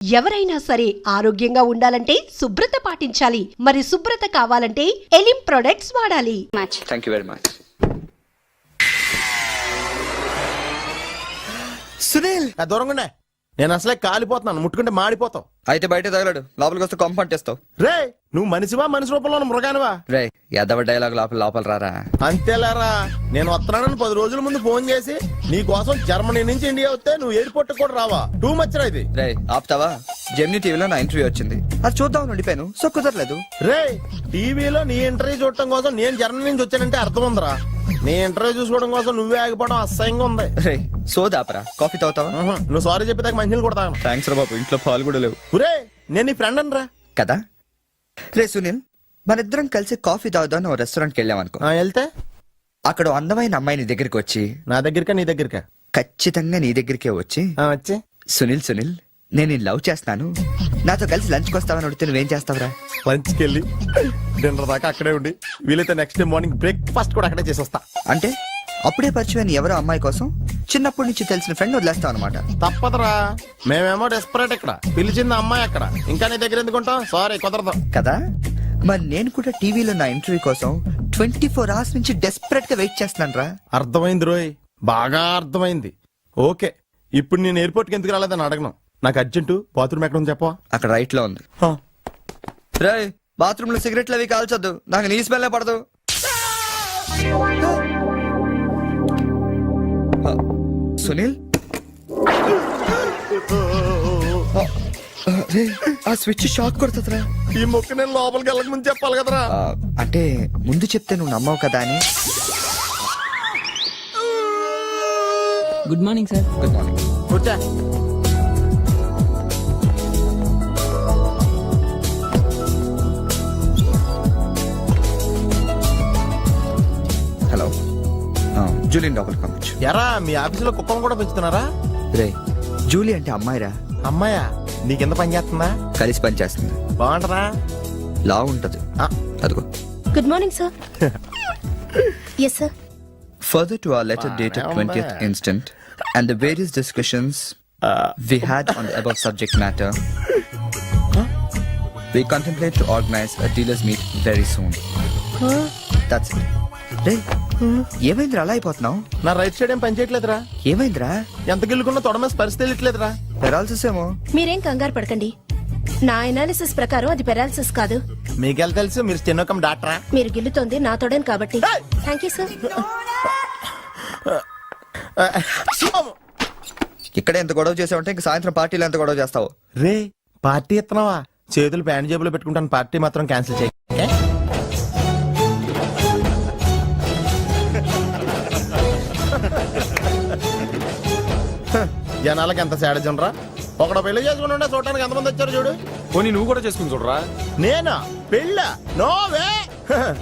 ఎవరైనా సరే ఆరోగ్యంగా ఉండాలంటే శుభ్రత పాటించాలి. మరి శుభ్రత కావాలంటే ఎలిం ప్రొడక్ట్స్ వాడాలి. Thank you very much. Sunil దూరంగా నేను అసలే కాలిపోతున్నాను, ముట్టుకుంటే మాడిపోతావు. అయితే బయట తగలడు, లోపలికి వస్తే కాంపౌండ్ చేస్తావు. రే నువ్వు మనిషివా మనిషి రూపంలో మృగానివా? రే ఎదవ డైలాగ్ లోపల రారా. అంతేలేరా, నేను వస్తున్నానని 10 రోజుల ముందు ఫోన్ చేసి నీ కోసం జర్మనీ నుంచి ఇండియా వస్తే నువ్వు ఎయిర్పోర్ట్ కూడా రావా? టూ మచ్ రా ఇది. రే ఆపుతావా? జెమినీ టీవీలో నా ఇంటర్వ్యూ వచ్చింది, అది చూద్దాం ఉండిపోయాను. సో కుదరలేదు. రే టీవీలో నీ ఇంటర్వ్యూ చూడటం కోసం నేను జర్మనీ నుంచి వచ్చానంటే అర్థం ఉందిరా. నీ ఇంటర్వ్యూ చూసుకోవడం కోసం నువ్వే ఆగిపోవడం అసహ్యంగా ఉంది. రే సోదాపరా, కాఫీ తాగుతావా? నువ్వు సారీ చెప్పేదాకా మంచినీళ్ళు కూడా తాగను. థ్యాంక్స్ రా బాబు, ఇంట్లో పాలు కూడా లేవు. రే నేను నీ ఫ్రెండ్ అని రా కదా. రే సునీల్, మనిద్దరం కలిసి కాఫీ తాగుదాం ఓ రెస్టారెంట్కి వెళ్ళామనుకో. వెళ్తే అక్కడ అందమైన అమ్మాయి నీ దగ్గరికి వచ్చి, నా దగ్గరికా నీ దగ్గరికా? ఖచ్చితంగా నీ దగ్గరికే వచ్చి, వచ్చి సునీల్ నేను లవ్ చేస్తాను, నాతో కలిసి లంచ్కి వస్తావని అడిగితే నువ్వేం చేస్తావురా? లంచ్కి వెళ్ళి డిన్నర్ దాకా అక్కడే ఉండి వీలైతే నెక్స్ట్ డే మార్నింగ్ బ్రేక్ఫాస్ట్ కూడా అక్కడే చేసి వస్తా. అంటే అప్పుడే పరిచయం ఎవరో అమ్మాయి కోసం చిన్నప్పటి నుంచి తెలిసిన ఫ్రెండ్ వదిలేస్తావు అనమాట. తప్పదురా, మేమేమో డెస్పరేట్ ఇక్కడ, పిలిచింది అమ్మాయి అక్కడ, ఇంకా నీ దగ్గర ఎందుకుంటాం? సారీ కుదరదు కదా. మరి నేను కూడా టీవీలో నా ఇంటర్వ్యూ కోసం 24 hours నుంచి డెస్పరేట్ గా వెయిట్ చేస్తున్నాను రా. అర్థమైంది రోయ్, బాగా అర్థమైంది. ఓకే, ఇప్పుడు నేను ఎయిర్పోర్ట్కి ఎందుకు రాలేదని అడగను. నాకు అర్జెంటు బాత్రూమ్ ఎక్కడ ఉంది చెప్పవా? అక్కడ రైట్ లో ఉంది. రే బాత్రూమ్ లో సిగరెట్లు అవి కాల్చొద్దు, నాకు నీ స్మెల్ పడదు. సునీల్ ఆ స్విచ్ షాక్ కొడుతుందిరా. ఈ మొక్క నేను లోపలికి వెళ్ళక ముందు చెప్పాలి కదరా. అంటే ముందు చెప్తే నువ్వు నమ్మవు కదా అని. Good morning sir. Good morning. కూర్చో. హలో, జూలియన్ లోపలికి పంపించు. ఎరా మీ ఆఫీసులో కుక్కను కూడా పెంచుతున్నారా? రే జూలీ అంటే అమ్మాయిరా. అమ్మాయా? నీకెంత పని చేస్తుందా? కలిసి పని చేస్తుంది. బాగుంటరా? లా ఉంటది. అదిగో. Good morning sir. Yes sir. Further to our letter dated 20th instant and the various discussions we had on the above subject matter, we contemplate to organize a dealers meet very soon. That's it. రే ఏమైందిరా అలా అయిపోతున్నావు? నా right side ఏం పని చేయట్లేదురా. ఏమైందిరా? ఎంత గిల్లుకున్నా తొడమేసి పరిస్థితి వెళ్ళట్లేదురా. Paralysis ఏమో. మీరేం కంగారు పడకండి, నా ఎనాలిసిస్ ప్రకారం అది పెరాలిసిస్ కాదు. మీకెళ్ళ తెలుసు, మీరు స్టెనోకం డాక్టరా? మీరు గిల్లుతోంది నా తోడని కాబట్టి. Thank you sir. ఇక్కడ ఎంత గొడవ చేసావంటే ఇంక సాయంత్రం పార్టీలో ఎంత గొడవ చేస్తావు? రే పార్టీ ఇస్తున్నావా? చేతులు ప్యాంట్ జేబులో పెట్టుకుంటాను, పార్టీ మాత్రం క్యాన్సిల్ చేయ. జనాలకి ఎంత సాడజం రా. ఒకడు పెళ్లి చేసుకుని ఉండే చూడటానికి ఎంతమంది వచ్చారు చూడు. పోనీ నువ్వు కూడా చేసుకుని చూడరా. నేనా పెళ్ళ? నోవే.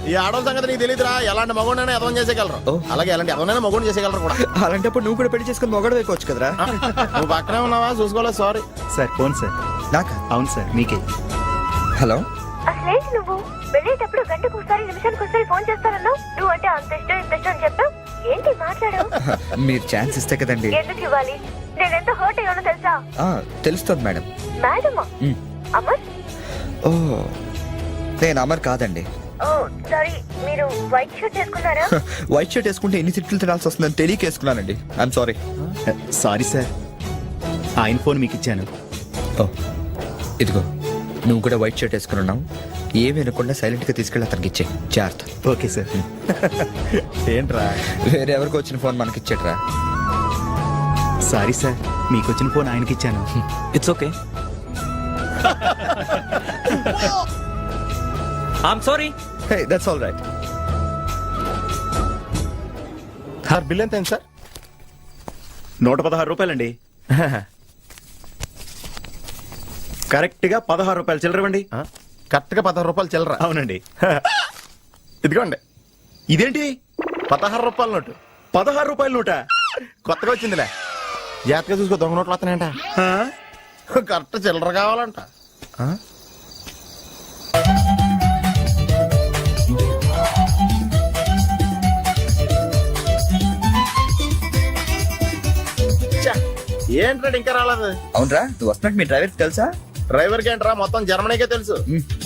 ఈ ఆడవాళ్ళ సంగతి నీకు తెలియదురా. ఎలాంటి మగోడైనా ఎదవం చేసేయగలరు, అలాగే ఎలాంటి ఎదవనైనా మగోడు చేసేయగలరు కూడా. అలాంటప్పుడు నువ్వు కూడా పెళ్లి చేసుకుని మొగడు వేయవచ్చు కదరా. నువ్వు పక్కనే ఉన్నావా? చూసుకోలేదు. Sorry sir. Phone sir. నాకా? అవును సార్, మీకే. హలో. అసలేంటి నువ్వు వెళ్ళేటప్పుడు గంటకు ఒకసారి నిమిషానికి ఒకసారి ఫోన్ చేస్తానన్నావు. నువ్వు అంటే అంత ఇష్టం ఇంత ఇష్టం అని చెప్పావు. ఏంటి మాట్లాడావు? మీరు ఛాన్స్ ఇస్తే కదండి. ఎందుకు ఇవ్వాలి? నేను ఎంత హర్ట్ అయ్యానో తెలుసా? తెలుస్తుంది మేడం. మేడమా? అమర్? ఓ నేను అమర్ కాదండి. ఓ సారీ, మీరు వైట్ షర్ట్ వేసుకున్నారా? వైట్ షర్ట్ వేసుకుంటే ఎన్ని తిట్లు తినాల్సి వస్తుందని తెలియక వేసుకున్నానండి. I'm sorry. సారీ సార్, ఆయన ఫోన్ మీకు ఇచ్చాను. ఓ ఇదిగో, నువ్వు కూడా వైట్ షర్ట్ వేసుకుని ఉన్నావు. ఏమి వినకుండా సైలెంట్ గా తీసుకెళ్ళి అతనికి ఇచ్చే జాగ్రత్త. Okay sir. ఏంట్రా? వేరే ఎవరికి వచ్చిన ఫోన్ మనకి ఇచ్చేట్రా. సారీ సార్, మీకు వచ్చిన ఫోన్ ఆయనకి ఇచ్చాను. It's okay. I'm sorry. Hey that's all right. Sir bill ఎంత సార్? 116 రూపాయలండి. కరెక్ట్ గా 16 రూపాయలు చిల్లరవండి. కరెక్ట్ గా 16 రూపాయలు చిల్లర? అవునండి. ఇదిగోండి. ఇదేంటి? 16 రూపాయల నోటు. 16 రూపాయల నోట? కొత్తగా వచ్చిందిలే. జాగ్రత్తగా చూసుకో, దొంగ నోట్లు వస్తానంట. కరెక్ట్ చిల్లర కావాలంట. ఏంట్రా ఇంకా రాలేదు? అవునరా, నువ్వు వస్తున్నట్టు మీ డ్రైవర్ తెలుసా? డ్రైవర్ కి ఏంట్రా మొత్తం జర్మనీకే తెలుసు.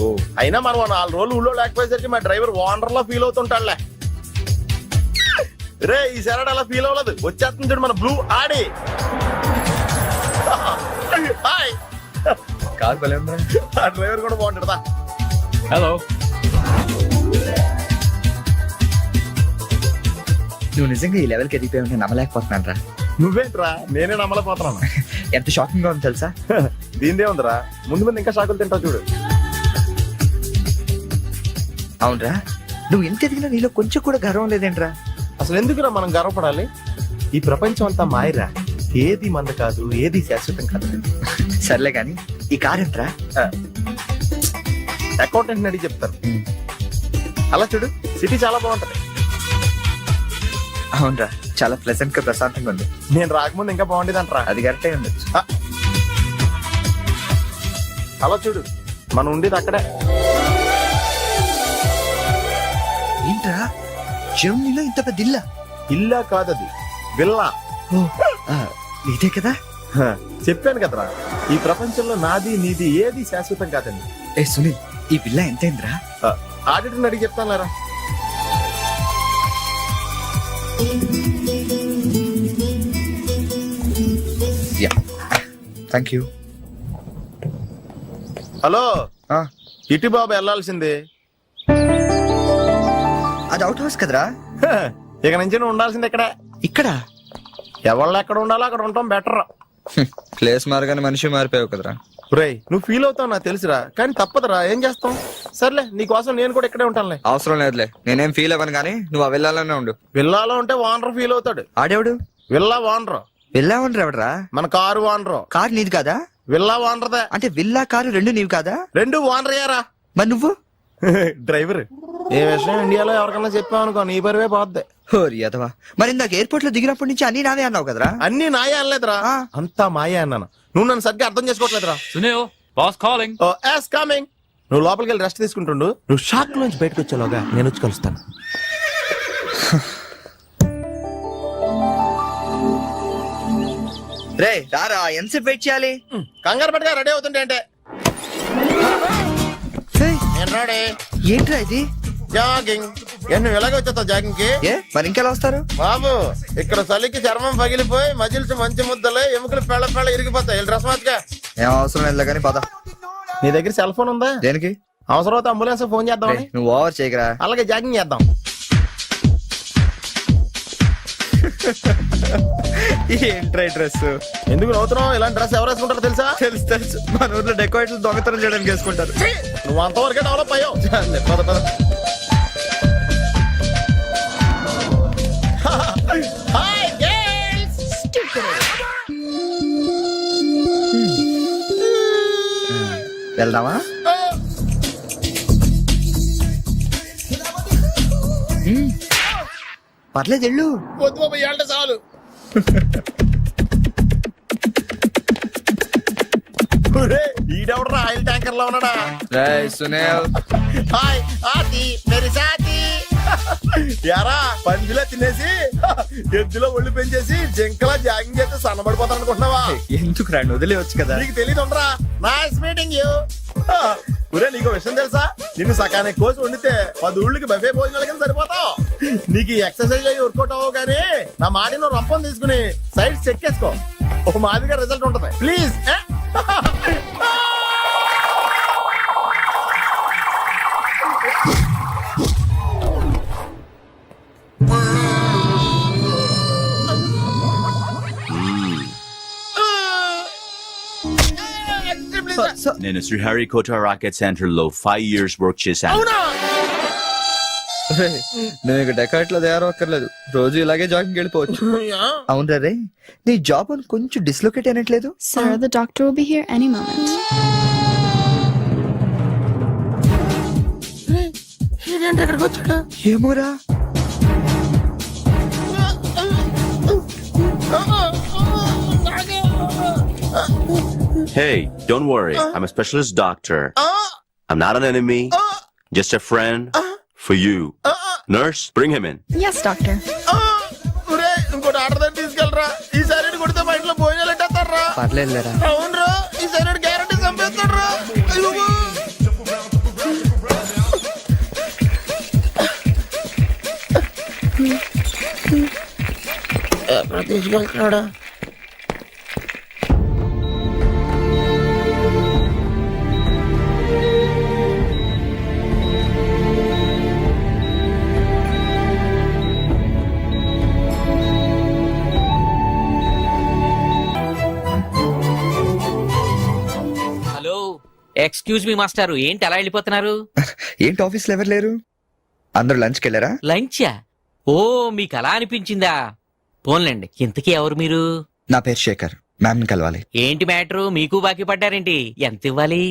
ఓ అయినా మనం 4 రోజులు ఊళ్ళో లేకపోయేసరికి మా డ్రైవర్ వాండర్ లో ఫీల్ అవుతుంటాడులే. రే ఈ సరడ్ అలా ఫీల్ అవ్వలేదు, వచ్చేస్తుంది చూడు మన బ్లూ ఆడి. హాయ్. కార్ భలే ఉందా? ఆ డ్రైవర్ కూడా బాగుంటాడా? Hello. నువ్వు నిజంగా ఈ లెవెల్కి ఎదిగిపోయి ఉంటే నమ్మలేకపోతున్నాను రా. నువ్వేంట్రా, నేనే నమ్మలేకపోతున్నాను. ఎంత షాకింగ్ గా ఉంది తెలుసా? దీనిదే ఉందిరా, ముందు ముందు ఇంకా షాకులు తింటావు చూడు. అవునరా, నువ్వు ఎంత ఎదిగినా నీలో కొంచెం కూడా గర్వం లేదేంట్రా? అసలు ఎందుకురా మనం గర్వపడాలి? ఈ ప్రపంచం అంతా మాయరా, ఏది మంద కాదు, ఏది శాశ్వతం కాదు. సర్లే గాని ఈ కార్ ఎంట్రా? అకౌంటెంట్ అడిగి చెప్తారు. అలా చూడు, సిటీ చాలా బాగుంటది. అవునరా, చాలా ప్లెజెంట్ గా ప్రశాంతంగా ఉంది. నేను రాకముందు ఇంకా బాగుండేది అంటరా. అది కరెక్టే ఉండొచ్చు. అలా చూడు, మనం ఉండేది అక్కడే. ఏంట్రా, జర్మనీలో ఇంత పెద్ద ఇల్లా? ఇల్లా కాదది, విల్లా. ఇదే కదా? చెప్పాను కదరా, ఈ ప్రపంచంలో నాది నీది ఏది శాశ్వతం కాదండి. ఏ సునీల్, ఈ విల్లా ఎంతైందిరా? ఆడిటర్ అడిగి చెప్తాను లేరా. Thank you. హలో, ఇటు బాబు వెళ్ళాల్సింది. అది అవుట్ హౌస్ కదరా? ఇక నుంచి నువ్వు ఉండాల్సింది ఇక్కడే. ఇక్కడ ఎవళ్ళు ఎక్కడ ఉండాలో అక్కడ ఉంటాం బెటర్. ప్లేస్ మారగానే మనిషి మారిపోయావు కదరా. రేయ్ నువ్వు ఫీల్ అవుతావు నాకు తెలుసురా, కానీ తప్పదురా, ఏం చేస్తాం. సర్లే, నీకోసం నేను కూడా ఇక్కడే ఉంటానులే. అవసరం లేదులే, నేనేం ఫీల్ అవ్వను కానీ నువ్వు ఆ విల్లాలోనే ఉండు. విల్లాలో ఉంటే వానర్ ఫీల్ అవుతాడు. ఆడేవాడు? Villa owner. విల్లా ఉండరు ఎవడరా? మన కారు వానరు. కారు నీది కాదా? విల్లా వానరదే. అంటే విల్లా కారు రెండు నీవి కాదా? రెండు వానరయ్యారా. మరి నువ్వు డ్రైవర్. ఏ విషయం ఇండియాలో ఎవరికన్నా చెప్పావనుకో నీ పరివే పోద్ది. హోరి అదవా, మరి ఇందాక ఎయిర్పోర్ట్ లో దిగినప్పటి నుంచి అన్ని నావే అన్నావు కదరా? అన్ని నాయే అనలేదురా, అంతా మాయే అన్నాను. నువ్వు నన్ను సరిగ్గా అర్థం చేసుకోవట్లేదురా. Sunil, boss calling. ఓ ఎస్ కమింగ్. నువ్వు లోపలికి వెళ్ళి రెస్ట్ తీసుకుంటుండు, నువ్వు షాక్ నుంచి బయటకు వచ్చేలోగా నేను వచ్చి కలుస్తాను. రే రారా, ఎంతసేపు వెయిట్ చేయాలి? కంగారు పట్టుగా రెడీ అవుతుంటే అంటే నేను రెడీ. ఏంట్రా ఇది? జాగింగ్. నువ్వు ఎలాగ వచ్చేస్తావు జాగింగ్ కి? ఏ మరి ఇంకెలా వస్తారు? బాబు ఇక్కడ చలికి చర్మం పగిలిపోయి మజిల్స్ మంచి ముద్దలే, ఎముకలు పెళ్ళ పెళ్ళ ఇరిగిపోతాయి. డ్రెస్ మార్చుగా. ఏం అవసరం లేదు కానీ పద. నీ దగ్గర సెల్ ఫోన్ ఉందా? దేనికి? అవసరం అయితే అంబులెన్స్ ఫోన్ చేద్దామని. నువ్వు ఓవర్ చేయకరా. అలాగే జాగింగ్ చేద్దాం. ఏంట్రా డ్రెస్? ఎందుకు నవ్వుతున్నావు? ఇలాంటి డ్రెస్ ఎవరు వేసుకుంటారో తెలుసా? తెలుసు తెలుసు, మన ఊర్లో డెకోరేట్లు దొంగతనం చేయడానికి వేసుకుంటారు. నువ్వు అంతవరకే డెవలప్ అయ్యావు. పద పద. Hi girls. వెళ్దామా? పర్లేదు వెళ్ళు. వద్దు బాబు, ఏళ్ళ చాలు. ఈడెవడరా ఆయిల్ ట్యాంకర్ లో ఉన్నాడా? సునీల్, హాయ్ ఆతి మేరీ సాతి. యారా పందిలా తినేసి ఎద్దులో ఒళ్ళు పెంచేసి జింకలా జాగింగ్ చేస్తే సన్నబడిపోతాను అనుకుంటున్నావా? ఎందుకు రండి, వదిలేవచ్చు కదా. నీకు తెలియదు ఉండరా. Nice meeting you. ఒరే నీకు విషయం తెలుసా, నిన్ను సకానికి కోసి వండితే 10 ఊళ్ళకి బఫే భోజనాల కింద సరిపోతావు. నీకు ఈ ఎక్సర్సైజ్ అయ్యి వర్కౌట్ అవ్వవు కానీ నా మాటిని రంపం తీసుకుని సైడ్ చెక్ చేసుకో, ఒక మాదిరిగా రిజల్ట్ ఉంటది. ప్లీజ్. నేను శ్రీహరికోట రాకెట్ సెంటర్ లో 5 years వర్క్ చేశాను. నువ్వు ఇక డెకాట్ లో తయారక్కర్లేదు, రోజు ఇలాగే జాగింగ్ వెళ్ళిపోవచ్చు. అవును రే, నీ జాబ్ అని కొంచెం dislocate అయినట్లేదు? Sir, the doctor will be here any moment. ఏమోరా. Hey, don't worry. I'm a specialist doctor. I'm not an enemy. Just a friend for you. Nurse, bring him in. Yes, doctor. ఇంకోటి order తీసుకెళ్ళరా. ఈసారి కొడితే మా ఇంట్లో భోజనాలు ఎట్టేస్తారా? రా పర్లేదు లేరా. అవును రా ఈ సైడ్ గ్యారెంటీ చంపేస్తాడు రా తీసుకెళ్తున్నాడా హలో ఎక్స్క్యూజ్ మీ మాస్టారు ఏంటి అలా వెళ్ళిపోతున్నారు? ఏంటి ఆఫీస్లో ఎవరు లేరు? అందరూ లంచ్కి వెళ్ళారా? లంచా? ఓ మీకు అలా అనిపించిందా? పోన్లేండి. ఇంతకీ ఎవరు మీరు? నా పేరు శేఖర్. మ్యామ్ని కలవాలి. ఏంటి మ్యాటరు? మీకు బాకీ పడ్డారేంటి? ఎంత ఇవ్వాలి?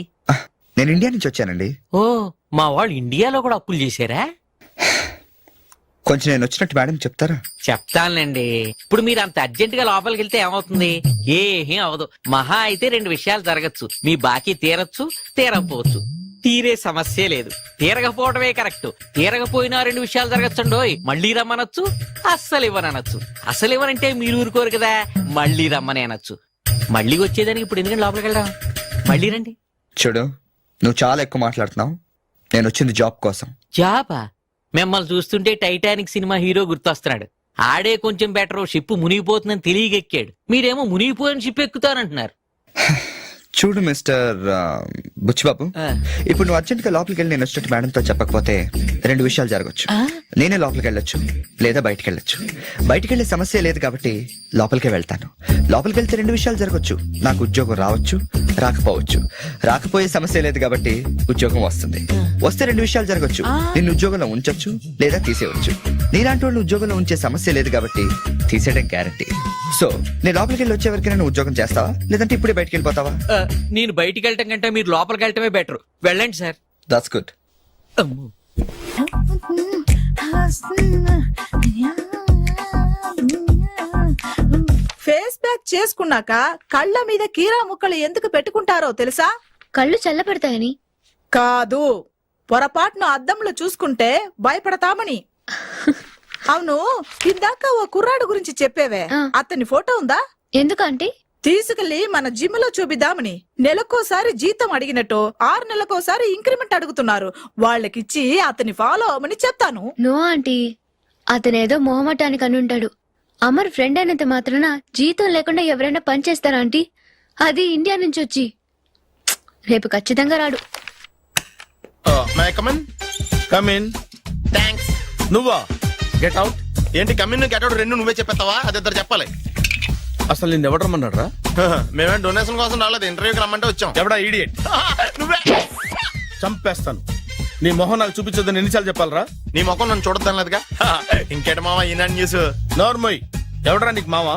నేను ఇండియా నుంచి వచ్చానండి. ఓ మా వాళ్ళు ఇండియాలో కూడా అప్పులు చేశారా? కొంచెం నేను వచ్చినట్టు మేడం చెప్తారా? చెప్తానులేండి. ఇప్పుడు మీరు అంత అర్జెంట్ గా లోపలికి వెళ్తే ఏమవుతుంది? ఏం అవదు. మహా అయితే 2 విషయాలు జరగచ్చు. మీ బాకీ తీరచ్చు, తీరకపోవచ్చు. తీరే సమస్య లేదు. తీరకపోవడమే కరెక్ట్. తీరకపోయినా 2 విషయాలు జరగచ్చండోయ్. మళ్ళీ రమ్మనొచ్చు, అస్సలు ఇవ్వనొచ్చు. అసలు ఇవ్వనంటే మీరు ఊరుకోరు కదా, మళ్ళీ రమ్మని అనొచ్చు. మళ్ళీ వచ్చేదానికి ఇప్పుడు ఎందుకంటే లోపలికి వెళ్దాం. మళ్ళీ రండి. చూడు, నువ్వు చాలా ఎక్కువ మాట్లాడుతున్నావు. నేను వచ్చింది జాబ్ కోసం. జాబా? మిమ్మల్ని చూస్తుంటే టైటానిక్ సినిమా హీరో గుర్తొస్తున్నాడు. ఆడే కొంచెం బెటర్. షిప్ మునిగిపోతుందని తెలియగెక్కాడు. మీరేమో మునిగిపోయిన షిప్ ఎక్కుతానంటున్నారు. చూడు మిస్టర్ బుచ్చిబాబు, ఇప్పుడు నువ్వు అర్జెంట్ గా లోపలికి వెళ్ళి నేను వచ్చినట్టు మేడంతో చెప్పకపోతే 2 విషయాలు జరగచ్చు. నేనే లోపలికి వెళ్ళొచ్చు, లేదా బయటికి వెళ్ళొచ్చు. బయటికి వెళ్ళే సమస్య లేదు కాబట్టి లోపలికే వెళ్తాను. లోపలికి వెళ్తే 2 విషయాలు జరగచ్చు. నాకు ఉద్యోగం రావచ్చు, రాకపోవచ్చు. రాకపోయే సమస్య లేదు కాబట్టి ఉద్యోగం వస్తుంది. వస్తే 2 విషయాలు జరగచ్చు. నిన్ను ఉద్యోగంలో ఉంచొచ్చు, లేదా తీసేయవచ్చు. నీలాంటి వాళ్ళు ఉద్యోగంలో ఉంచే సమస్య లేదు కాబట్టి తీసేయడం గ్యారంటీ. సో నేను లోపలికి వెళ్ళి వచ్చే వరకు నేను ఉద్యోగం చేస్తావా, లేదంటే ఇప్పుడే బయటికి వెళ్ళిపోతావా? నేను బయటికి వెళ్ళటం కంటే మీరు లోపలికి వెళ్ళటమే బెటర్. వెళ్ళండి sir. That's good. Face pack చేసుకున్నాక కళ్ళ మీద కీరా ముక్కలు ఎందుకు పెట్టుకుంటారో తెలుసా? కళ్ళు చల్లబడతాయని. కాదు, పొరపాటును అద్దంలో చూసుకుంటే భయపడతామని. అవును, ఇందాక ఓ కుర్రాడు గురించి చెప్పేవే, అతని ఫోటో ఉందా? ఎందుకంటే తీసుకెళ్లి మన జిమ్ లో చూపిద్దామని. నెలకోసారి జీతం అడిగినట్టు 6 నెలకోసారి ఇంక్రిమెంట్ అడుగుతున్నారు. వాళ్ళకిచ్చి అతని ఫాలో అవ్వమని చెప్తాను. నో ఆంటీ, అతనేదో మొహమాటానికి అనుంటాడు. అమర్ ఫ్రెండ్ అయినంత మాత్రాన జీతం లేకుండా ఎవరైనా పని చేస్తారా ఆంటీ? అది ఇండియా నుంచి వచ్చి. రేపు ఖచ్చితంగా రాడు. నువ్వా? Get out. ఏంటి కమిన్ గెట్ అవుట్ 2 నువ్వే చెప్పేస్తావా? అది ఇద్దరు చెప్పాలి. అసలు నేను ఎవరు రమ్మన్నాడు రా? మేమే డొనేషన్ కోసం రాలేదు, ఇంటర్వ్యూకి రమ్మంటే వచ్చాం. ఎవడా ఈడియట్? నువ్వే. చంపేస్తాను. నీ మొహం నాకు చూపించొద్దని ఎన్నిసార్లు చెప్పాలరా? నీ ముఖం నన్ను చూడద్దాం లేదుగా. ఇంకేట మావా ఈనాడు న్యూస్. నోర్మోయ్, ఎవడరా నీకు మావా?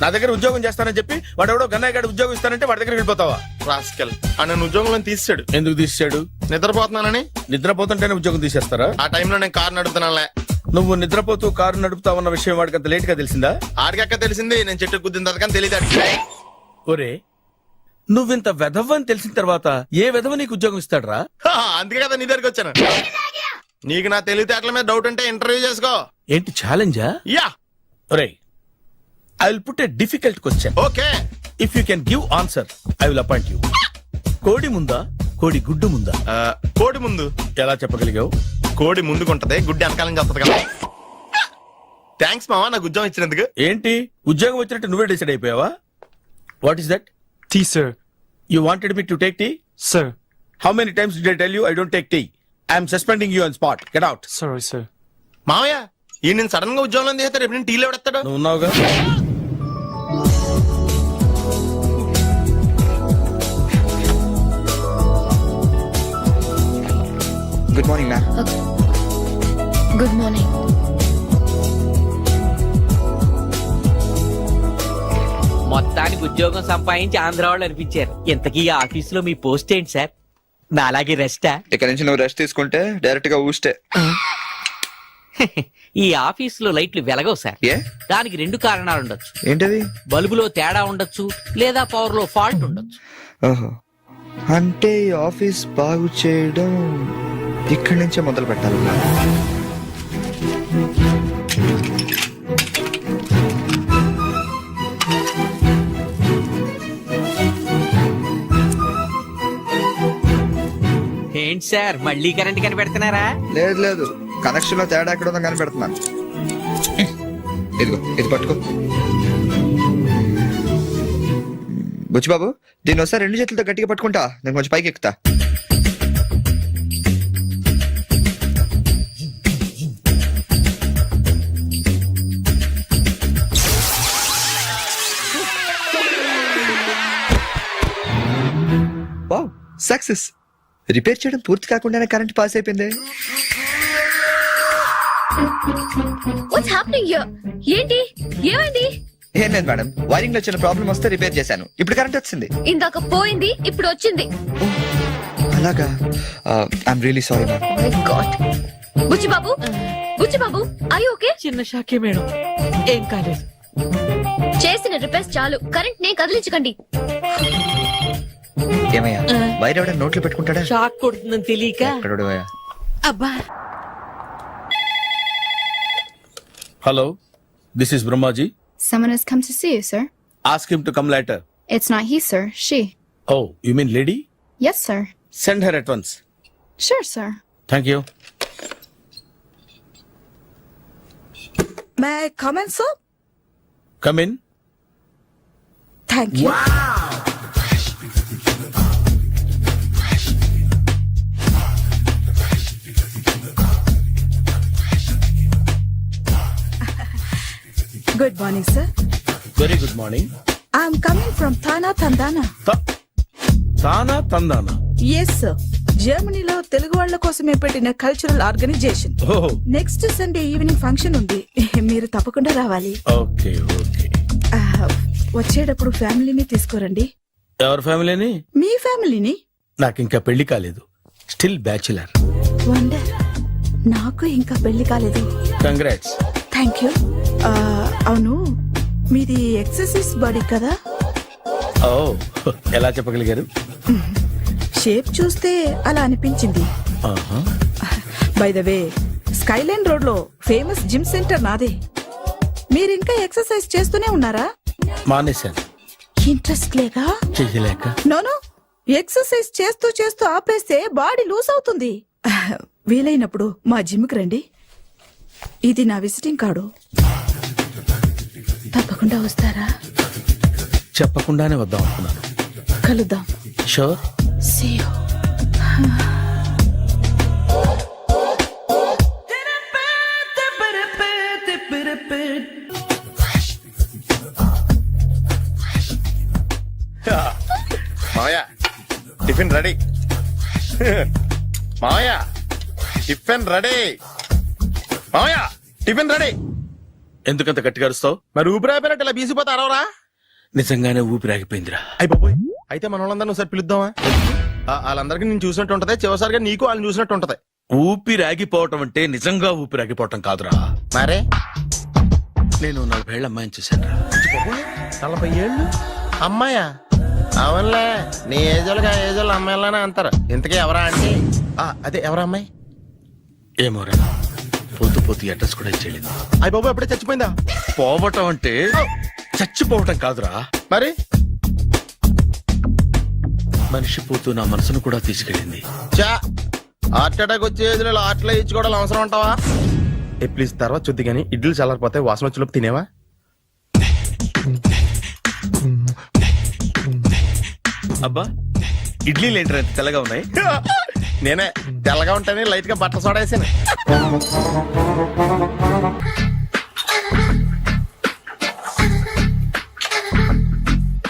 నా దగ్గర ఉద్యోగం చేస్తానని చెప్పి వాడు ఎవడో గన్నయ్య గారి ఉద్యోగం ఇస్తానంటే వాడి దగ్గర వెళ్ళిపోతావా? రాస్కెల్. ఆ నన్ను ఉద్యోగంలో తీసాడు. ఎందుకు తీసాడు? నిద్రపోతున్నానని. నిద్రపోతుంటేనే ఉద్యోగం తీసేస్తారా? ఆ టైంలో నేను కారు నడుపుతున్నానులే. నువ్వు నిద్రపోతూ కారు నడుపుతావన్న విషయం వాడికి అంత లేట్ గా తెలిసిందా? ఆడికక్క తెలిసింది, నేను చెట్టు గుద్దిన తర్వాత కానీ తెలియదు. ఒరే, నువ్వింత వెధవ్ అని తెలిసిన తర్వాత ఏ వెధవ నీకు ఉద్యోగం ఇస్తాడరా? అందుకే కదా నీ దగ్గరికి వచ్చాను. నీకు నా తెలివితేటల మీద డౌట్ ఉంటే ఇంటర్వ్యూ చేసుకో. ఏంటి ఛాలెంజా? యా. ఒరే, I will put a difficult question. Okay. If you can give answer I will appoint you. కోడి ముందా, కోడి గుడ్డు ముందా? కోడి ముందు. ఎలా చెప్పగలిగావు? కోడి ముందుకుంటది, గుడ్డి వెనకాలని చెప్తుంది కదా. థ్యాంక్స్ మావా నాకు ఉద్యోగం ఇచ్చినందుకు. ఏంటి ఉద్యోగం వచ్చినట్టు నువ్వే డిసైడ్ అయిపోయావా? What is that? Tea, sir. You wanted me to take tea? Sir. How many times did I tell you I don't take tea? I am suspending you on spot. Get out. Sorry, sir. మావయ్య ఈ నేను sudden గా ఉద్యోగంలో తీస్తాడు. రేపు నేను టీలో పెడతాడు. నువ్వు ఉన్నావుగా. Good morning ma'am. Good morning. మొత్తానికి ఉద్యోగం సంపాదించి ఆంధ్ర వాళ్ళు అనిపించారు. ఇంతకీ ఈ ఆఫీసులో మీ పోస్ట్ ఏంటి సార్? నా అలాగే రెస్టా? ఇక్కడ నుంచి నువ్వు రెస్ట్ తీసుకుంటే డైరెక్ట్ గా ఊస్తే. ఈ ఆఫీసులో లైట్లు వెలగవు సార్. ఏ? దానికి 2 కారణాలు ఉండొచ్చు. ఏంటవి? బల్బులో తేడా ఉండొచ్చు, లేదా పవర్ లో ఫాల్ట్ ఉండొచ్చు. ఓహో, అంటే ఈ ఆఫీస్ బాగు చేయడం ఇక్కడి నుంచే మొదలు పెట్టాలి. ఏంటి సార్ మళ్ళీ కరెంట్ కనిపెడుతున్నారా? లేదు లేదు, కనెక్షన్ లో తేడా ఎక్కడ ఉందో కనిపెడుతున్నాను. ఇదిగో ఇది పట్టుకో. బుచ్చిబాబు, దీన్ని ఒకసారి 2 చేతులతో గట్టిగా పట్టుకుంటా, నేను కొంచెం పైకి ఎక్కుతా. Wow, success. రిపేర్ చేయడం పూర్తి కాకుండానే కరెంట్ పాస్ అయిపోయింది. What's happening here? ఏంటి ఏమైంది? ఏం లేదు మేడం, వైరింగ్ లో చిన్న ప్రాబ్లం వస్తే రిపేర్ చేశాను, ఇప్పుడు కరెంట్ వచ్చింది. ఇందాక పోయింది, ఇప్పుడు వచ్చింది. అలాగా, I'm really sorry madam. My God. Buchibabu, Buchibabu, I okay? చిన్న షాకే మేడం, ఏం కాలేదు. చేసిన రిపేర్స్ చాలు, కరెంట్ నే కదిలించకండి. ఏమయ్యా, వైర్ ఎవడైనా నోట్లో పెట్టుకుంటాడా? షాక్ కొడుతుందని తెలియక. ఎక్కడోడు? అబ్బా, hello, this is Brahmaji. Someone has come to see you, sir. Ask him to come later. It's not he, sir. She. Oh, you mean lady? Yes, sir. Send her at once. Sure, sir. Thank you. May I come in sir? Come in. Thank you. Good morning sir. Very good morning. I'm coming from TANA తందానా. తానా తందానా. Yes sir, జర్మనీలో తెలుగు వాళ్ళ కోసమే పెట్టిన cultural organisation. Oh, next Sunday evening function ఉంది, మీరు తప్పకుండా రావాలి. okay, okay. వచ్చేటప్పుడు ఫ్యామిలీని తీసుకురండి. ఎవరి ఫ్యామిలీని? మీ ఫ్యామిలీని. నాకు ఇంకా పెళ్లి కాలేదు, స్టిల్ బ్యాచులర్. వండర్, నాకు ఇంకా పెళ్లి కాలేదు. కంగ్రాట్స్. Thank you. అవును, మీది ఎక్సర్సైజ్ బాడీ కదా? ఓ, ఎలా చెప్పగలిగారు? షేప్ చూస్తే అలా అనిపించింది. By the way, Skyline road లో ఫేమస్ జిమ్ సెంటర్ నాదే. మీరు ఇంకా ఎక్సర్సైజ్ చేస్తూనే ఉన్నారా? మానేశాను, ఇంట్రెస్ట్ లేక? చెయ్యలేక. నోను, ఎక్సర్సైజ్ చేస్తూ చేస్తూ ఆపేస్తే బాడీ లూజ్ అవుతుంది. వీలైనప్పుడు మా జిమ్ కి రండి. ఇది నా విజిటింగ్ కార్డు. తప్పకుండా వస్తారా? చెప్పకుండానే వద్దాం అనుకున్నాను. కలుద్దాం. షూర్. See you. మావయ్య, టిఫిన్ రెడీ. మావయ్య, టిఫిన్ రెడీ. మావయ్య, టిఫిన్ రెడీ. ఎందుకంత గట్టిగా అరుస్తావు? మరి ఊపిరి అయిపోయినట్టు ఇలా బీసిపోతే అరవరా? నిజంగానే ఊపిరాగిపోయిందిరా. అయిపోయి అయితే మన వాళ్ళందరినీ ఒకసారి పిలుద్దామా? వాళ్ళందరికీ నేను చూసినట్టు ఉంటది, చివరిసారిగా నీకు వాళ్ళని చూసినట్టు ఉంటది. ఊపిరాగిపోవటం అంటే నిజంగా ఊపిరాగిపోవటం కాదురా. మరే నేను 40 ఏళ్ల అమ్మాయిని చూశాను. 40 ఏళ్ళు అమ్మాయా? అవునులే, నీ ఏజోళ్ళకి ఆ ఏజోళ్ళు అమ్మాయిలానే అంటారు. ఇంతకీ ఎవరా అంటే? అదే ఎవరా అమ్మాయి? ఏమోరా, పోతూ పోతూ అడ్రస్ కూడా ఇచ్చేయలేదు. అయ్య బాబు, ఎప్పుడే చచ్చిపోయిందా? పోవటం అంటే చచ్చిపోవటం కాదురా, మరి మనిషి పోతూ నా మనసును కూడా తీసుకెళ్ళింది. చా, హార్ట్ అటాక్ వచ్చే ఏజ్లో హార్ట్లో ఇచ్చుకోవడం అవసరం అంటావా? ప్లీజ్ తర్వాత చూద్ది కానీ ఇడ్లీ చల్లారిపోతే వాసన వచ్చేలోపు తినేవా? అబ్బా, ఇడ్లీలు ఏంటి అంత తెల్లగా ఉన్నాయి? నేనే తెల్లగా ఉంటానే లైట్ గా బట్టలు సోడా వేసాను.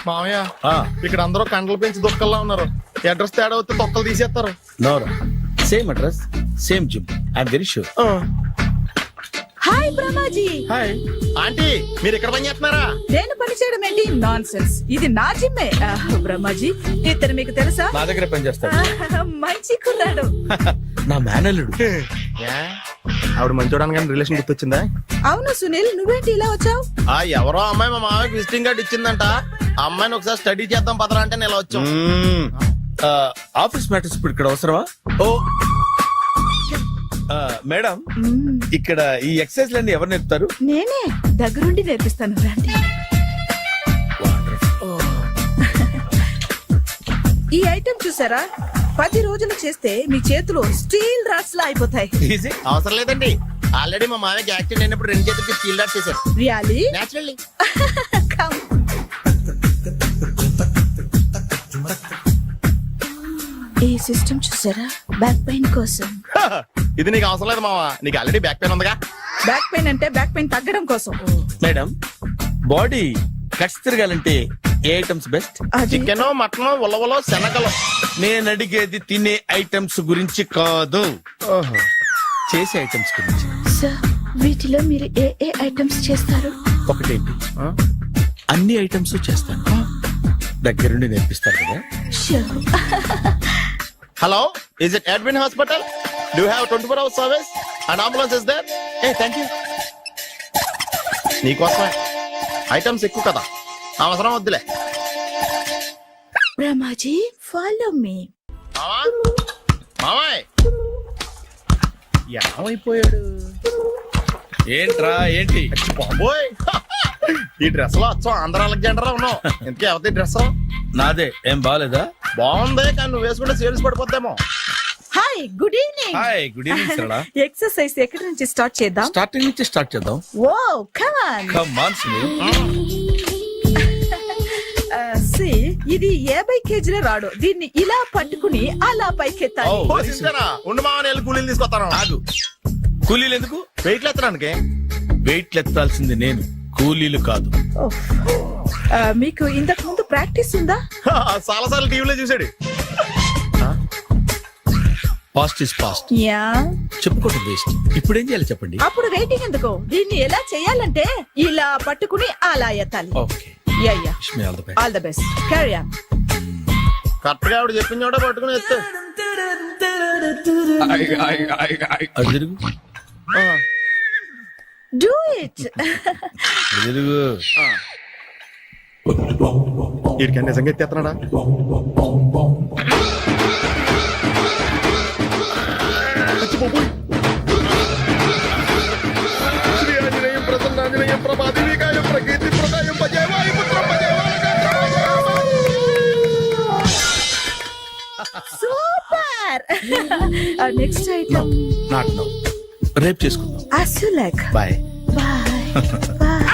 మామయ్య, ఇక్కడ అందరూ కండలు పెంచి దుక్కల్లా ఉన్నారు. అడ్రస్ తేడా వస్తే తొక్కలు తీసేస్తారు. నోరా, same address, same gym. I'm very sure. Hi Brahmaji. Hi aunty, మీరు ఇక్కడ పని చేస్తున్నారా? నేను పని చేయడం ఏంటి? నాన్ సెన్స్, ఇది నా జిమ్మే. బ్రహ్మాజీ, ఇతను మీకు తెలుసా? నా దగ్గర పని చేస్తాడు. మంచి కుర్రాడు. నా మేనల్లుడు. ఆవిడ మంచి చూడడానికి రిలేషన్ గుర్తొచ్చిందా? అవును సునీల్, నువ్వేంటి ఇలా వచ్చావు? ఎవరో అమ్మాయి మా మామయ్యకి విజిటింగ్ కార్డు ఇచ్చిందంట. ఆ అమ్మాయిని ఒకసారి స్టడీ చేద్దాం పదరా అంటే నేను ఇలా వచ్చాం. ఆఫీస్ మ్యాటర్స్ ఇప్పుడు ఇక్కడ అవసరమా? ఓ మేడం, ఇక్కడ ఈ ఎక్సర్సైజ్ లన్నీ ఎవరు నేర్పుతారు? నేనే దగ్గరుండి నేర్పిస్తాను, రండి. ఈ ఐటెం చూసారా? 10 రోజులు చేస్తే మీ చేతులు స్టీల్ రాట్స్ లా అయిపోతాయి. ఈజీ. అవసరం లేదండి, ఆల్రెడీ మా మామయ్యకి యాక్సిడెంట్ అయినప్పుడు 2 చేతులకి స్టీల్ డాట్ చేశారు. Really naturally. ఈ సిస్టమ్ చూసారా, బ్యాక్ పెయిన్ కోసం. ఇది నీకు అవసరం లేదు మావా, నీకు ఆల్రెడీ బ్యాక్ పెయిన్ ఉందిగా. బ్యాక్ పెయిన్ అంటే బ్యాక్ పెయిన్ తగ్గడం కోసం. మేడం, బాడీ కట్స్ తిరగాలంటే ఏ ఐటమ్స్ బెస్ట్? అది చికెన్, మటన్, ఉలవలో, శనగలు. నేను అడిగేది తినే ఐటమ్స్ గురించి కాదు, చేసే ఐటమ్స్ గురించి. సార్, వీటిలో మీరు ఏ ఏ ఐటమ్స్ చేస్తారు? ఒకటేంటి, అన్ని ఐటమ్స్ చేస్తాను. దగ్గరుండి నేర్పిస్తారు కదా. Sure. Hello, is it admin hospital? Do have 24 hours service and ambulance is there? ఏ థ్యాంక్ యూ. నీకోసమే ఐటమ్స్ ఎక్కువ కదా, అవసరం వద్దులే. Ramaji, follow me. మావా, మావాయ్ ఏమైపోయాడు? ఏంట్రా ఏంటి? బాబోయ్, ఈ డ్రెస్ లో వచ్చాం ఆంధ్ర అలెగ్జాండర్ ఉన్నావు. ఇంతకీ ఎవరి డ్రెస్? నాదే. ఏం బాగాలేదా? బాగుంది, కానీ నువ్వు వేసుకుంటే సేల్స్ పడిపోద్దేమో. Hi, good evening. Hi, good evening Sarala. Exercise ఎక్కడి నుంచి స్టార్ట్ చేద్దాం? స్టార్టింగ్ నుంచి స్టార్ట్ చేద్దాం. Oh come on. Come on Sunil. See, ఇది 50 కేజీల రాడు. దీన్ని ఇలా పట్టుకుని అలా పైకెత్తాలి. Oh. ఓ, సింతేనా? ఉండు మావా, నేను కూలీలు తీసుకొస్తాను. ఆగు. కూలీలు ఎందుకు? వెయిట్లు ఎత్తడానికి. వెయిట్ ఎత్తాల్సింది నేను, కూలీలు కాదు. ఓఫ్. మీకు ఇంతకు ముందు ప్రాక్టీస్ ఉందా? చాలా సార్లు టీవీలో చూసాడు. Past is past, yeah. చెప్పుకోవటం వేస్ట్. ఇప్పుడు ఏం చేయాలి చెప్పండి. అప్పుడు వెయిటింగ్ ఎందుకు? దీన్ని ఎలా చేయాలంటే ఇలా పట్టుకుని అలా ఎత్తాలి. Okay, yeah yeah. Wish me all the best. All the best. Carry on. Correct గా ఆవిడ చెప్పిన చోట పట్టుకుని ఎత్తు. అటు తిరుగు, డూ ఇట్. అటు తిరుగు. వీడికి నిజంగా ఎత్తేస్తున్నాడా? శ్రీ ఆంజనేయం ప్రసన్నాంజనేయం ప్రభాదేవికాయం ప్రకీర్తి ప్రదాయం భజే వాయుపుత్రం భజే super. Next item not now, రేపు చేసుకుందాం. as you like. Bye. Bye. Bye.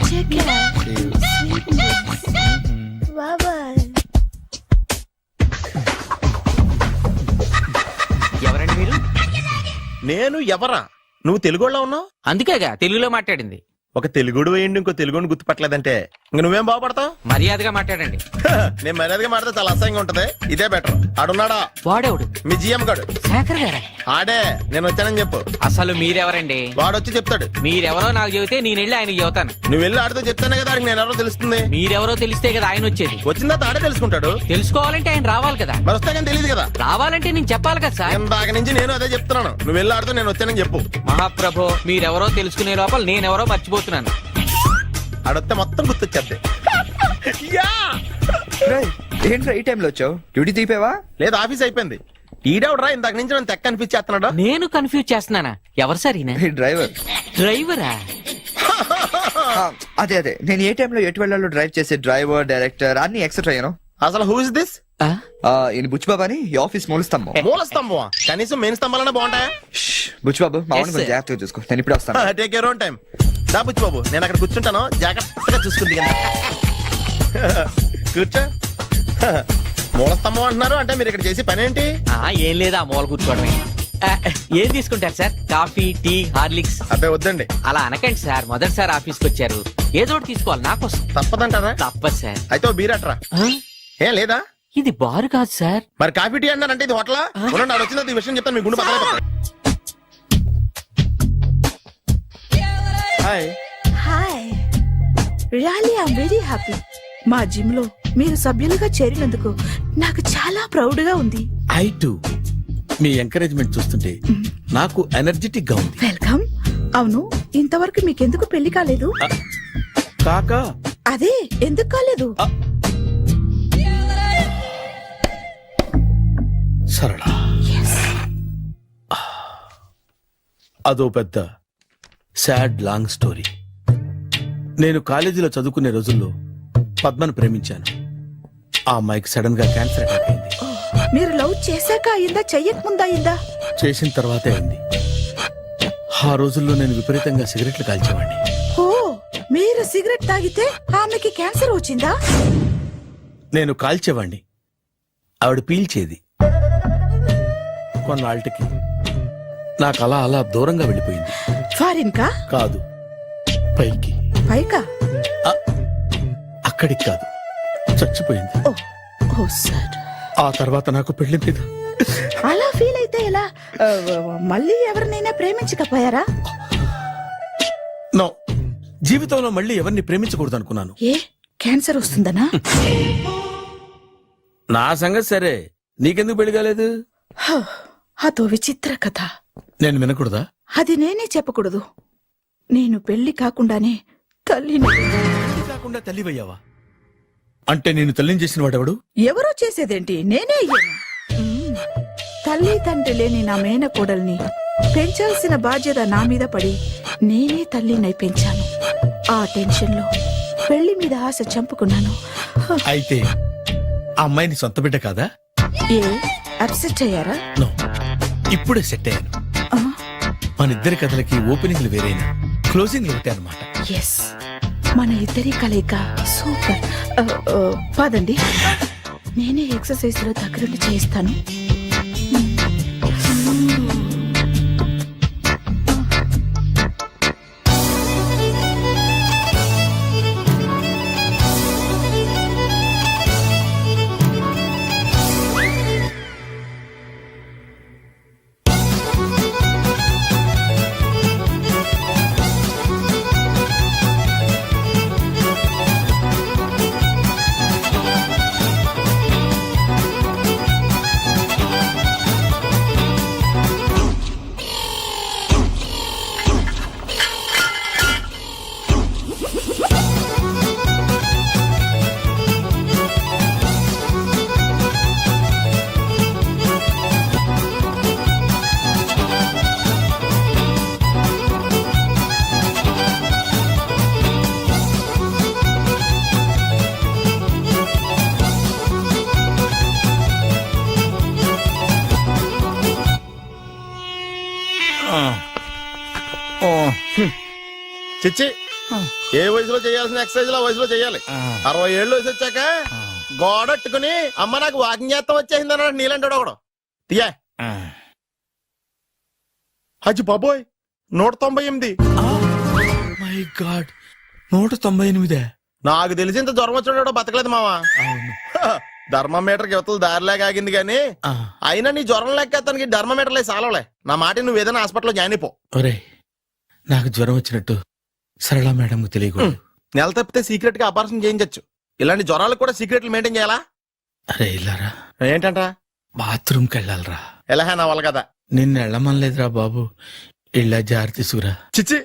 Take care. Sweet dreams. Bye bye. ఎవరండి మీరు? నేను ఎవరా? నువ్వు తెలుగులో ఉన్నావు. అందుకేగా తెలుగులో మాట్లాడింది. ఒక తెలుగుడు వేయండి, ఇంకో తెలుగుని గుర్తుపట్టలేదంటే ఇంక నువ్వేం బాగుపడతావు? మర్యాదగా మాట్లాడండి. నేను మర్యాదగా మాట్లాడితే చాలా అసహ్యంగా ఉంటది. ఇదే బెటర్. ఆడున్నాడా? వాడేవుడు? మీ జిఎం గాడు. శేఖర్ గారా? ఆడే. నేను వచ్చానని చెప్పు. అసలు మీరెవరండి? వాడొచ్చి చెప్తాడు. మీరెవరో నాకు చెబితే నేను వెళ్ళి ఆయనకి చెబుతాను. నువ్వు వెళ్ళి ఆడితో చెప్తానే కదా ఆడికి నేను ఎవరో తెలుస్తుంది. మీరెవరో తెలిస్తే కదా ఆయన వచ్చేది. వచ్చిందా ఆడే తెలుసుకుంటాడు. తెలుసుకోవాలంటే ఆయన రావాలి కదా. మరి వస్తే కానీ తెలియదు కదా. రావాలంటే నేను చెప్పాలి కదా సార్. ఇందాక నుంచి నేను అదే చెప్తున్నాను. నువ్వు వెళ్ళి ఆడితో నేను వచ్చానని చెప్పు. మహాప్రభు, మీరెవరో తెలుసుకునే లోపల నేనెవరో మర్చిపోతున్నాను. ఆడొస్తే మొత్తం గుర్తొచ్చేద్ది. ఏంట్రా ఈ టైంలో వచ్చావు? డ్యూటీ తీపేవా? లేదు, ఆఫీస్ అయిపోయింది. ఈడెవడరా ఇందాక నుంచి నన్ను తెక్క అనిపించేస్తున్నాడు. నేను కన్ఫ్యూజ్ చేస్తున్నానా? ఎవరు సార్ ఈయన? డ్రైవర్. డ్రైవరా? అదే అదే, నేను ఏ టైంలో ఎటు వెళ్ళాలో డ్రైవ్ చేసే డ్రైవర్, డైరెక్టర్ అన్ని ఎక్సెట్రా యూనో. అసలు హూ ఇస్ దిస్? ఈయన బుచ్చిబాబు అని ఈ ఆఫీస్ మూల స్తంభం. మూల స్తంభం? కనీసం మెయిన్ స్తంభాలనే బాగుంటాయా? బుచ్చిబాబు మా Yes, కొంచెం sir. జాగ్రత్తగా చూసుకో, నేను ఇప్పుడు వస్తాను. Take your own time. దా బుచ్చి బాబు, నేను అక్కడ కూర్చుంటాను, జాగ్రత్తగా చూసుకుంది కదా. కూర్చో. మూల స్తంభం అంటున్నారు అంటే మీరు ఇక్కడ చేసి పని ఏంటి? ఏం లేదా, మూల కూర్చోవడమే. ఏం తీసుకుంటారు సార్? Coffee, tea, Horlicks? అబ్బాయి వద్దండి. అలా అనకండి సార్, మొదటిసారి ఆఫీస్కి వచ్చారు, ఏదో ఒకటి తీసుకోవాలి నా కోసం. తప్పదంటారా? తప్పదు సార్. అయితే ఓ బీర్ అట్రా. ఏం లేదా? ఇది బారు కాదు సార్. మరి కాఫీ టీ అన్నారంటే ఇది హోటలా? ఉండండి, ఆడ వచ్చింది ఈ విషయం చెప్తాను, మీ గుండె పక్కన. Hi. Hi. Really I'm very happy. మా జిమ్ లో మీరు సభ్యులుగా చేరినందుకు నాకు చాలా ప్రౌడ్ గా ఉంది. I to. మీ ఎంకరేజ్మెంట్ చూస్తుంటే నాకు ఎనర్జెటిక్ గా ఉంది. వెల్కమ్. అవును, ఇంతవరకు మీకెందుకు పెళ్లి కాలేదు? కాకా, అదే ఎందుకు కాలేదు? సరళ, అదో పెద్ద సాడ్ లాంగ్ స్టోరీ. నేను కాలేజీలో చదువుకునే రోజుల్లో పద్మను ప్రేమించాను. ఆ అమ్మాయికి సడన్ గా క్యాన్సర్ అటాక్ అయింది. మీరు లవ్ చేశాక అయిందా చెయ్యక ముందా అయిందా? చేసిన తర్వాతే అయింది. ఆ రోజుల్లో నేను విపరీతంగా సిగరెట్లు కాల్చేవాడిని. ఓ, మీరు సిగరెట్ తాగితే ఆమెకి క్యాన్సర్ వచ్చిందా? నేను కాల్చేవాణ్ణి, ఆవిడ పీల్చేది. కొన్నాళ్ళకి నాకు అలా అలా దూరంగా వెళ్ళిపోయింది. ఫారిన్ కా? కాదు, పైకి. పైకా? అక్కడికి కాదు, చచ్చిపోయింది. ఓ సార్. ఆ తర్వాత నాకు పెళ్లి మీద అలా ఫీల్ అయితే ఎలా? మళ్ళీ ఎవరినైనా ప్రేమించకపోయారా? నో, జీవితంలో మళ్ళీ ఎవరిని ప్రేమించకూడదు అనుకున్నాను. ఏ, క్యాన్సర్ వస్తుందనా? నా సంగతి సరే, నీకెందుకు పెళ్లి కాలేదు? అదో విచిత్ర కథ. నేను వినకూడదా? అది నేనే చెప్పకూడదు. నేను పెళ్లి కాకుండానే తల్లిని. పెళ్లి కాకుండా తల్లివయ్యావా? అంటే నేను తల్లిని చేసిన వాడెవడు? ఎవరో చేసేదేంటి, నేనే అయ్యాను. తల్లి తండ్రి లేని నా మేనకోడల్ని పెంచాల్సిన బాధ్యత నా మీద పడి నేనే తల్లినై పెంచాను. ఆ టెన్షన్ లో పెళ్లి మీద ఆశ చంపుకున్నాను. అయితే ఆ అమ్మాయిని సొంత బిడ్డ కాదా? ఏ, అప్సెట్ అయ్యారా? నో, ఇప్పుడే సెట్ అయ్యాను. ఆ, మన ఇద్దరి కథలకి ఓపెనింగ్లు వేరైనా క్లోజింగ్లు ఒకటే అనమాట. ఎస్, మన ఇద్దరి కలయిక సూపర్. పదండి, నేనే ఎక్సర్సైజ్ లో దగ్గరుండి చేయిస్తాను. చిచ్చి, ఏ వయసులో చేయాల్సిన ఎక్సర్సైజ్ ఆ వయసులో చేయాలి. 60 ఏళ్ళు వయసు వచ్చాక గోడట్టుకుని అమ్మ నాకు వాకింగ్ చేస్తాం వచ్చేసింది అన్నాడు నీలంటాడు ఒకడు. తీయా అచ్చి బాబోయ్, 198. My God, 198. నాకు తెలిసి ఇంత జ్వరం వచ్చాడో బతకలేదు మావా. ధర్మమీటర్ యువతలు దారిలాగా ఆగింది గాని అయినా నీ జ్వరం లెక్క అతనికి ధర్మమీటర్లే సాలవలే. నా మాట నువ్వు ఏదైనా హాస్పిటల్లో జాయిన్ అయిపో. ఒరే, నాకు జ్వరం వచ్చినట్టు సరళ మేడం తెలియకూడదు. నెల తప్పితే సీక్రెట్ గా ఆపరేషన్ చేయించచ్చు. ఇలాంటి జ్వరాలకు కూడా సీక్రెట్లు మెయింటైన్ చేయాలా? అరే ఇల్లారా, ఏంటంట? బాత్రూమ్కి వెళ్ళాలరా. ఎలాహే నా వల్ల కదా. నిన్ను వెళ్ళమనలేదురా బాబు, ఇళ్ళ జారి తీసుకురా. చిచ్చి,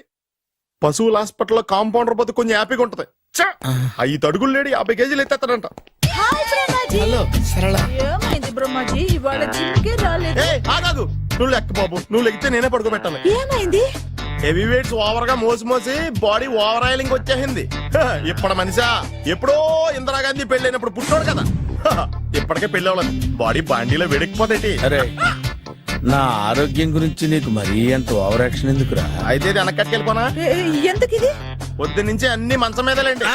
పశువుల హాస్పిటల్లో కాంపౌండర్ బతు కొంచెం హ్యాపీగా ఉంటది. 5 అడుగులు లేడి 50 కేజీలు ఎత్తేస్తాడంట. హలో సరళ. ఏమైంది బ్రహ్మాజీ, ఇవాళ జిమ్కే రాలేదు? ఆగాదు, నువ్వు లెక్క బాబు. నువ్వు లెక్కితే నేనే పడుకోబెట్టాలి. ఏమైంది? హెవీ వెయిట్స్ ఓవర్ గా మోసి మోసి బాడీ ఓవర్ ఆయిలింగ్ వచ్చేసింది. ఇప్పుడు మనిషా ఎప్పుడో ఇందిరాగాంధీ పెళ్ళైనప్పుడు పుట్టాడు కదా, ఇప్పటికే పెళ్లి అవ్వలేదు. బాడీ బాండీలో వెడికిపోతేటి. అరే, నా ఆరోగ్యం గురించి నీకు మరీ అంత ఓవర్ యాక్షన్ ఎందుకురా? అయితే ఇది వెనక్కట్టుకెళ్ళిపోనా? ఎందుకు ఇది? పొద్దు నుంచి అన్ని మంచం మీదలేండి.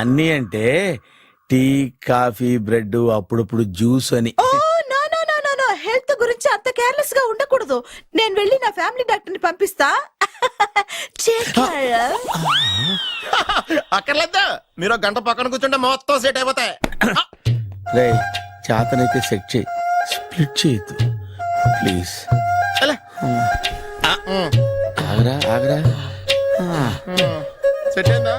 అన్నీ అంటే టీ, కాఫీ, బ్రెడ్, అప్పుడప్పుడు జ్యూస్ అని. హెల్త్ గురించి అంత కేర్లెస్ గా ఉండకూడదు. నేను వెళ్ళి నా ఫ్యామిలీ డాక్టర్ ని పంపిస్తా. అక్కర్లేదు, మీరు ఒక గంట పక్కన కూర్చుంటే మొత్తం సెట్ అయిపోతాయి. రే, చేతనైతే సెట్ చేయి, స్ప్లిట్ చేయొద్దు ప్లీజ్. ఆగరా ఆగరా. సెట్ అయిందా?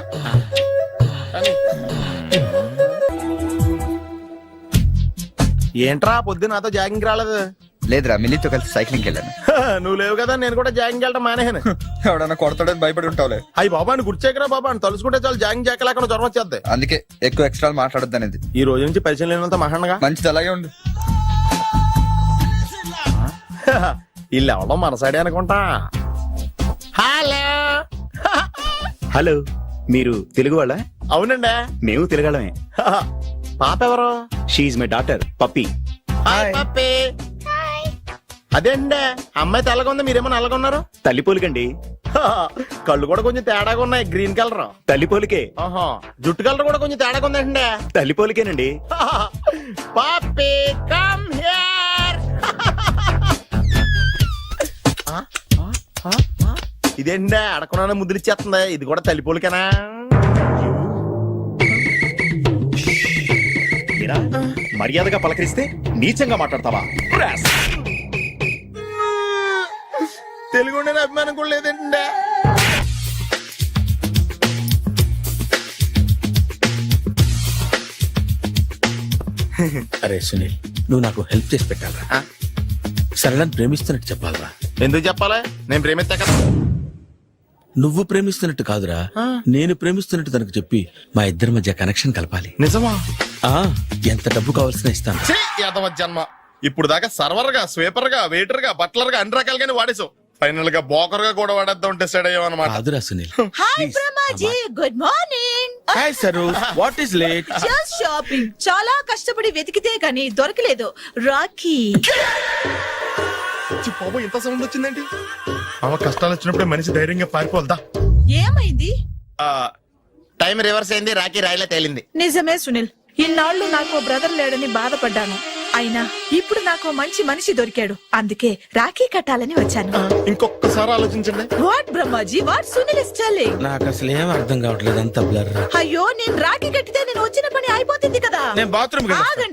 ఏంట్రా పొద్దు నాతో జాగింగ్ రాలేదు? లేదురా, మిల్లీతో కలిసి సైక్లింగ్ వెళ్ళాను. నువ్వు లేవు కదా, నేను కూడా జాగింగ్ వెళ్ళడం మానేహాను. ఎవడన్నా కొడతాడని భయపడి ఉంటావులే. అయ్యి బాబా అని గుర్చేకరా బాబా అని తలుసుకుంటే చాలు జాగింగ్ చేయలేకుండా జ్వరం వచ్చేద్ది. అందుకే ఎక్కువ ఎక్స్ట్రా మాట్లాడొద్దు అనేది. ఈ రోజు నుంచి పరిచయం లేనంత మహానగా మంచిది, అలాగే ఉండు. వీళ్ళు ఎవడో మన సైడే అనుకుంటా. హలో హలో, మీరు తెలుగు వాళ్ళ? అవునండి. మేము తిరగలమే. పాప ఎవరు? She's my daughter Pappi. Hi Pappi. అదేండి అమ్మాయి తెల్లగా ఉంది, మీరేమో నల్లగా ఉన్నారు. తల్లిపోలికండి. కళ్ళు కూడా కొంచెం తేడాగా ఉన్నాయి, గ్రీన్ కలర్. తల్లిపోలికే. ఆహా, జుట్టు కలర్ కూడా కొంచెం తేడాగా ఉందండి. తల్లిపోలికేనండి. పాపి కమ్ హియర్. ఇదేంటి అడగకుండా ముద్రిచ్చేస్తుంది, ఇది కూడా తల్లిపోలికేనా? మర్యాదగా పలకరిస్తే నీచంగా మాట్లాడతావా? తెలుగు ఉండే అభిమానం కూడా లేదండి. అరే సునీల్, నువ్వు నాకు హెల్ప్ చేసి పెట్టాలరా. సరళని ప్రేమిస్తున్నట్టు చెప్పాలరా. ఎందుకు చెప్పాలి? నేను ప్రేమిస్తా కదా. నువ్వు ప్రేమిస్తున్నట్టు కాదురా, నేను ప్రేమిస్తున్నట్టు తనకు చెప్పి మా ఇద్దరి మధ్య కనెక్షన్ కలపాలి. నిజమా? ఆ ఎంత డబ్బు కావాల్సిన ఇస్తాను. యాదవ జన్మ. ఇప్పుడు దాకా సర్వర్ గా, స్వీపర్ గా, వెయిటర్ గా, బట్లర్ గా అన్ని రకాలుగానే వాడేసావు. ఫైనల్ గా బోకర్ గా కూడా వాడేద్దాం డిసైడ్ అయ్యావు అనమాట. కాదురా Sunil. Hi Brahmaji, good morning. Hi sir, what is late? Just shopping. చాలా కష్టపడి వెతికితే గానీ దొరకలేదు. రాఖీ. బాబు ఇంత సౌండ్ వచ్చిందేంటి? అమ్మ కష్టాలు వచ్చినప్పుడే మనిషి ధైర్యంగా పారిపోల్దా. ఏమైంది? టైం రివర్స్ అయింది, రాఖీ రాయిలా తేలింది. నిజమే సునీల్, ఇన్నాళ్ళు నాకు బ్రదర్ లేడని బాధపడ్డాను. అయినా ఇప్పుడు నాకు మంచి మనిషి దొరికాడు, అందుకే రాఖీ కట్టాలని వచ్చాను. ఇంకొకసారి ఆలోచించండి. What Brahmaji, what Sunil is telling? నాకు అసలు ఏం అర్థం కావట్లేదు, అంత బ్లర్. అయ్యో, నేను రాఖీ కట్టితే నేను వచ్చిన పని అయిపోతుంది కదా. నేను బాత్రూమ్ ఆగండి.